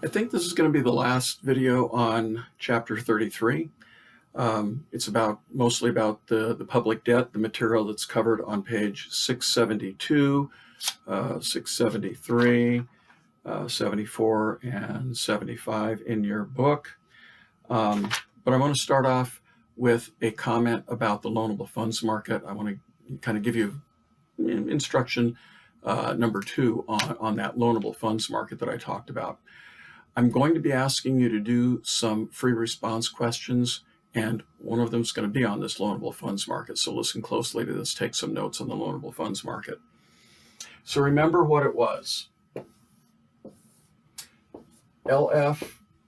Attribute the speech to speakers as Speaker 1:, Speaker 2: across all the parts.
Speaker 1: I think this is going to be the last video on chapter 33. It's mostly about the public debt, the material that's covered on page 672, 673, 74, and 75 in your book. But I want to start off with a comment about the loanable funds market. I want to kind of give you instruction number 2 on that loanable funds market that I talked about. I'm going to be asking you to do some free response questions, and one of them is going to be on this loanable funds market. So listen closely to this, take some notes on the loanable funds market. So remember what it was. LF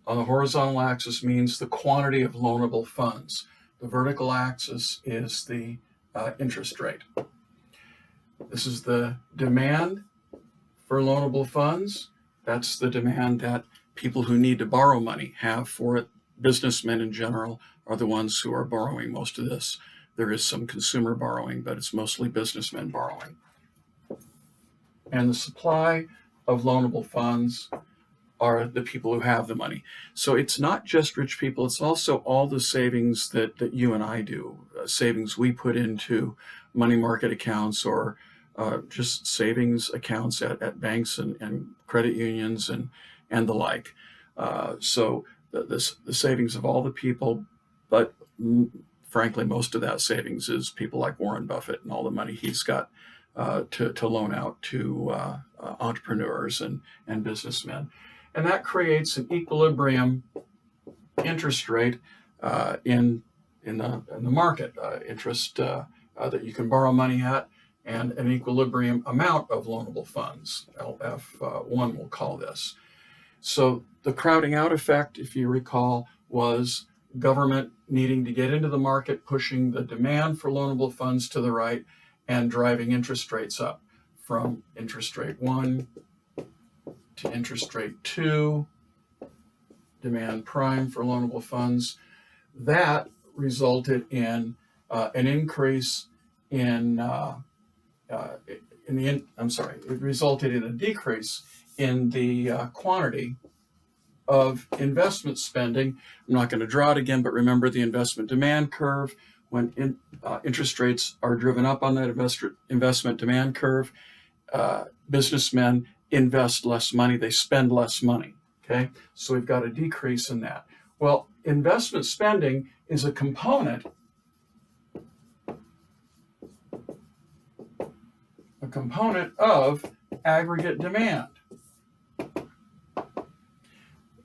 Speaker 1: on the horizontal axis means the quantity of loanable funds. The vertical axis is the interest rate. This is the demand for loanable funds. That's the demand that people who need to borrow money have for it. Businessmen in general are the ones who are borrowing most of this. There is some consumer borrowing, but it's mostly businessmen borrowing. And the supply of loanable funds are the people who have the money. So it's not just rich people, it's also all the savings that you and I do, savings we put into money market accounts or just savings accounts at banks and credit unions and the like. So the savings of all the people, but frankly, most of that savings is people like Warren Buffett and all the money he's got to loan out to entrepreneurs and businessmen. And that creates an equilibrium interest rate in the market, interest that you can borrow money at, and an equilibrium amount of loanable funds, LF1 we'll call this. So the crowding out effect, if you recall, was government needing to get into the market, pushing the demand for loanable funds to the right and driving interest rates up from interest rate 1 to interest rate 2, demand prime for loanable funds. That resulted in an increase it resulted in a decrease in the quantity of investment spending. I'm not going to draw it again, but remember the investment demand curve. When interest rates are driven up on that investment demand curve, businessmen invest less money, they spend less money. Okay, so we've got a decrease in that. Well, investment spending is a component of aggregate demand.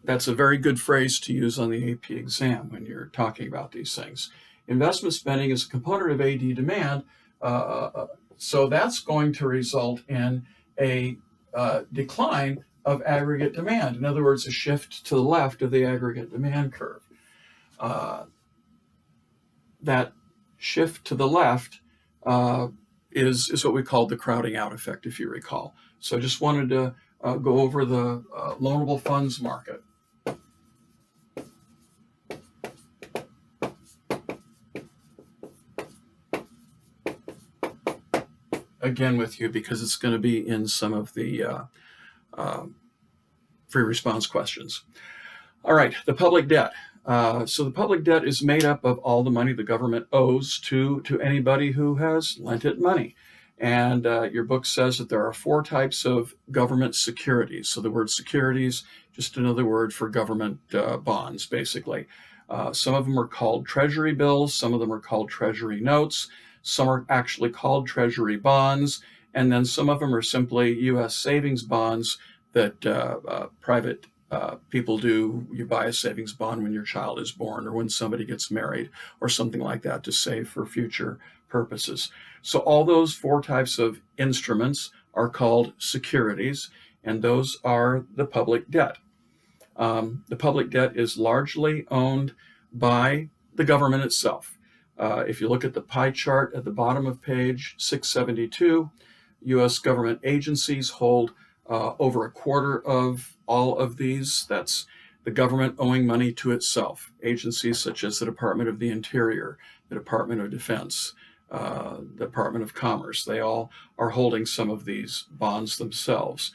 Speaker 1: That's a very good phrase to use on the AP exam when you're talking about these things. Investment spending is a component of AD demand, so that's going to result in a decline of aggregate demand. In other words, a shift to the left of the aggregate demand curve. That shift to the left is what we call the crowding out effect, if you recall. So I just wanted to go over the loanable funds market. Again with you because it's going to be in some of the free response questions. All right, the public debt. So the public debt is made up of all the money the government owes to anybody who has lent it money. And your book says that there are 4 types of government securities. So the word securities, just another word for government bonds, basically. Some of them are called treasury bills. Some of them are called treasury notes. Some are actually called treasury bonds. And then some of them are simply U.S. savings bonds that private people do. You buy a savings bond when your child is born or when somebody gets married or something like that to save for future purposes. So all those 4 types of instruments are called securities, and those are the public debt. The public debt is largely owned by the government itself. If you look at the pie chart at the bottom of page 672, U.S. government agencies hold over a quarter of all of these. That's the government owing money to itself. Agencies such as the Department of the Interior, the Department of Defense, the Department of Commerce, they all are holding some of these bonds themselves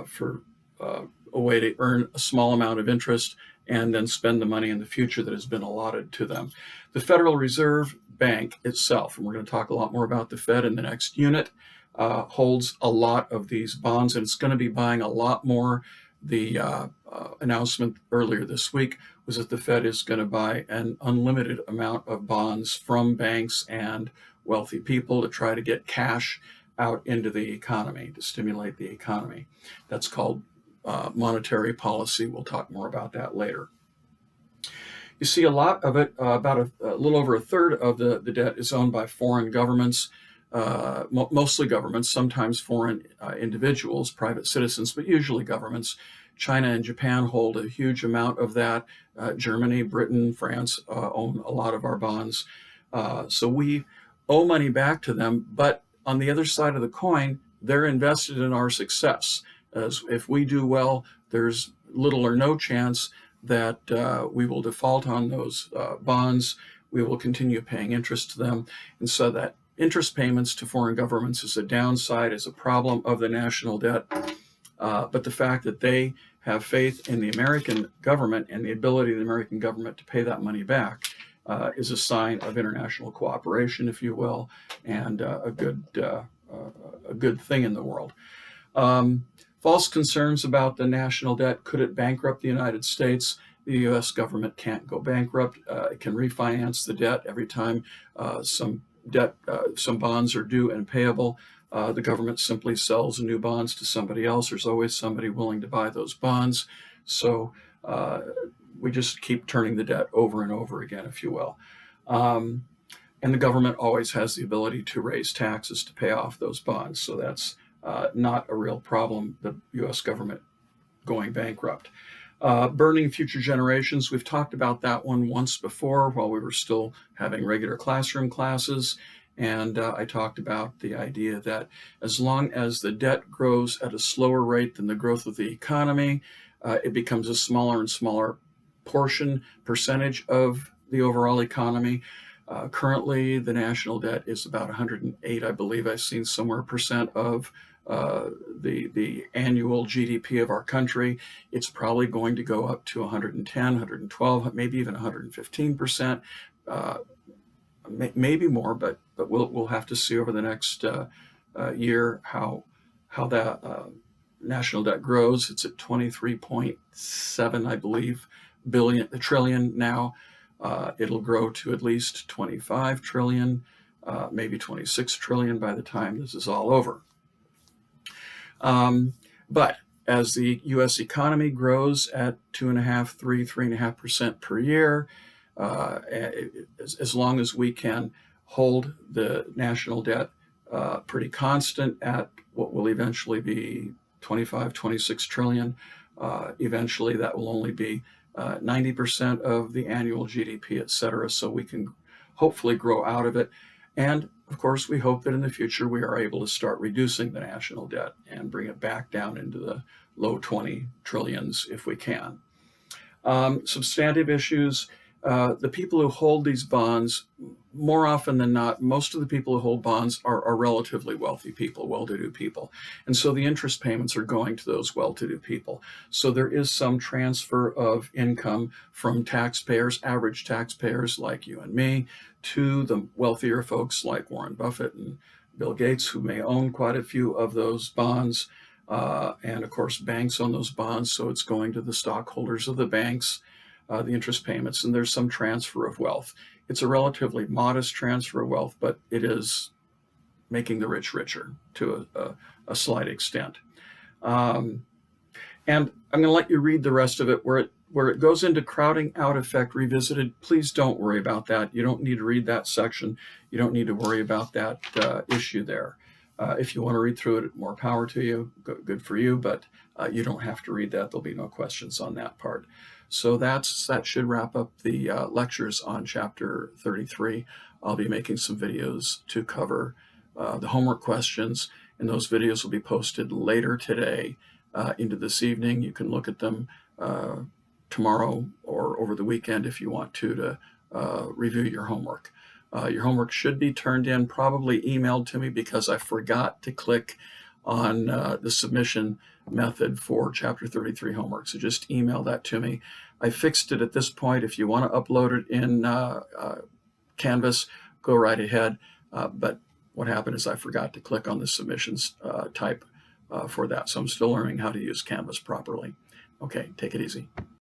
Speaker 1: for a way to earn a small amount of interest and then spend the money in the future that has been allotted to them. The Federal Reserve Bank itself, and we're going to talk a lot more about the Fed in the next unit, holds a lot of these bonds, and it's going to be buying a lot more. The announcement earlier this week was that the Fed is going to buy an unlimited amount of bonds from banks and wealthy people to try to get cash out into the economy, to stimulate the economy. That's called monetary policy. We'll talk more about that later. You see a lot of it, about a little over a third of the debt is owned by foreign governments, mostly governments, sometimes foreign individuals, private citizens, but usually governments. China and Japan hold a huge amount of that. Germany, Britain, France own a lot of our bonds. So we owe money back to them, but on the other side of the coin, they're invested in our success. As if we do well, there's little or no chance that we will default on those bonds. We will continue paying interest to them. And so that interest payments to foreign governments is a downside, is a problem of the national debt. But the fact that they have faith in the American government and the ability of the American government to pay that money back is a sign of international cooperation, if you will, and a good thing in the world. False concerns about the national debt. Could it bankrupt the United States? The U.S. government can't go bankrupt. It can refinance the debt every time some bonds are due and payable. The government simply sells new bonds to somebody else. There's always somebody willing to buy those bonds. So we just keep turning the debt over and over again, if you will. And the government always has the ability to raise taxes to pay off those bonds. So that's not a real problem, the U.S. government going bankrupt. Burning future generations, we've talked about that one once before while we were still having regular classroom classes. And I talked about the idea that as long as the debt grows at a slower rate than the growth of the economy, it becomes a smaller and smaller percentage of the overall economy. Currently, the national debt is about 108, I believe I've seen somewhere, percent of the annual GDP of our country. It's probably going to go up to 110, 112, maybe even 115%, maybe more, but we'll have to see over the next year how that national debt grows. It's at 23.7, I believe, trillion now. It'll grow to at least 25 trillion, maybe 26 trillion by the time this is all over. But as the U.S. economy grows at 2.5%, 3.5% per year, as long as we can hold the national debt pretty constant at what will eventually be 25, 26 trillion, eventually that will only be 90% of the annual GDP, et cetera. So we can hopefully grow out of it. And of course, we hope that in the future we are able to start reducing the national debt and bring it back down into the low 20 trillions if we can. Substantive issues. The people who hold these bonds, more often than not, most of the people who hold bonds are relatively wealthy people, well-to-do people. And so the interest payments are going to those well-to-do people. So there is some transfer of income from taxpayers, average taxpayers like you and me, to the wealthier folks like Warren Buffett and Bill Gates, who may own quite a few of those bonds. And of course, banks own those bonds, so it's going to the stockholders of the banks. The interest payments, and there's some transfer of wealth. It's a relatively modest transfer of wealth, but it is making the rich richer to a slight extent. And I'm going to let you read the rest of it where it goes into crowding out effect revisited. Please don't worry about that. You don't need to read that section. You don't need to worry about that issue there. If you want to read through it, more power to you. Good for you, but you don't have to read that. There'll be no questions on that part. So that should wrap up the lectures on chapter 33. I'll be making some videos to cover the homework questions, and those videos will be posted later today into this evening. You can look at them tomorrow or over the weekend if you want to review your homework. Your homework should be turned in, probably emailed to me, because I forgot to click on the submission method for Chapter 33 homework. So just email that to me. I fixed it at this point. If you want to upload it in Canvas, go right ahead. But what happened is I forgot to click on the submissions type for that. So I'm still learning how to use Canvas properly. Okay, take it easy.